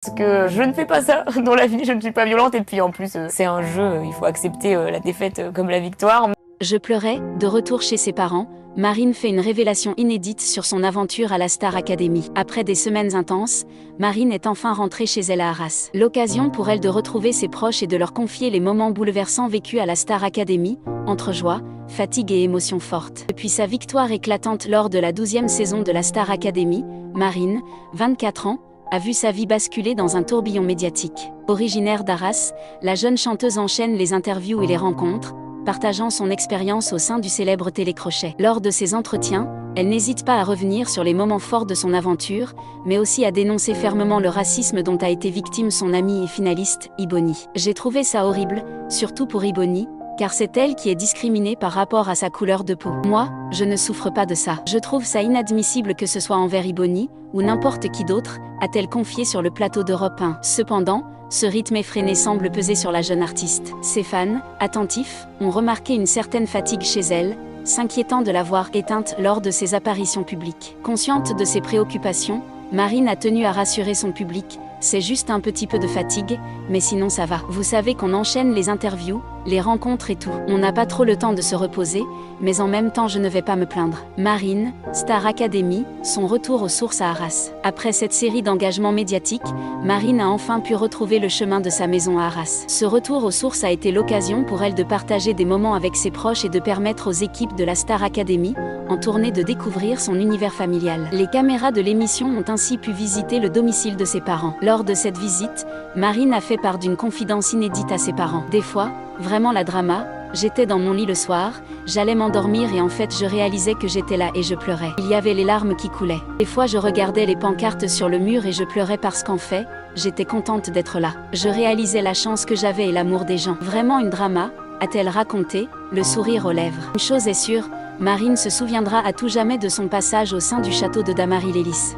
Parce que je ne fais pas ça dans la vie, je ne suis pas violente et puis en plus c'est un jeu, il faut accepter la défaite comme la victoire. Je pleurais, de retour chez ses parents, Marine fait une révélation inédite sur son aventure à la Star Academy. Après des semaines intenses, Marine est enfin rentrée chez elle à Arras. L'occasion pour elle de retrouver ses proches et de leur confier les moments bouleversants vécus à la Star Academy, entre joie, fatigue et émotions fortes. Depuis sa victoire éclatante lors de la 12e saison de la Star Academy, Marine, 24 ans, a vu sa vie basculer dans un tourbillon médiatique. Originaire d'Arras, la jeune chanteuse enchaîne les interviews et les rencontres, partageant son expérience au sein du célèbre télécrochet. Lors de ses entretiens, elle n'hésite pas à revenir sur les moments forts de son aventure, mais aussi à dénoncer fermement le racisme dont a été victime son amie et finaliste, Ibony. J'ai trouvé ça horrible, surtout pour Ibony, car c'est elle qui est discriminée par rapport à sa couleur de peau. Moi, je ne souffre pas de ça. Je trouve ça inadmissible que ce soit envers Ibony, ou n'importe qui d'autre, a-t-elle confié sur le plateau d'Europe 1. Cependant, ce rythme effréné semble peser sur la jeune artiste. Ses fans, attentifs, ont remarqué une certaine fatigue chez elle, s'inquiétant de la voir éteinte lors de ses apparitions publiques. Consciente de ses préoccupations, Marine a tenu à rassurer son public. C'est juste un petit peu de fatigue, mais sinon ça va. Vous savez qu'on enchaîne les interviews, les rencontres et tout. On n'a pas trop le temps de se reposer, mais en même temps je ne vais pas me plaindre. Marine, Star Academy, son retour aux sources à Arras. Après cette série d'engagements médiatiques, Marine a enfin pu retrouver le chemin de sa maison à Arras. Ce retour aux sources a été l'occasion pour elle de partager des moments avec ses proches et de permettre aux équipes de la Star Academy, en tournée, de découvrir son univers familial. Les caméras de l'émission ont ainsi pu visiter le domicile de ses parents. Lors de cette visite, Marine a fait part d'une confidence inédite à ses parents. Des fois, vraiment la drama, j'étais dans mon lit le soir, j'allais m'endormir et en fait je réalisais que j'étais là et je pleurais. Il y avait les larmes qui coulaient. Des fois je regardais les pancartes sur le mur et je pleurais parce qu'en fait, j'étais contente d'être là. Je réalisais la chance que j'avais et l'amour des gens. Vraiment une drama, a-t-elle raconté, le sourire aux lèvres. Une chose est sûre, Marine se souviendra à tout jamais de son passage au sein du château de Damary-Lélis.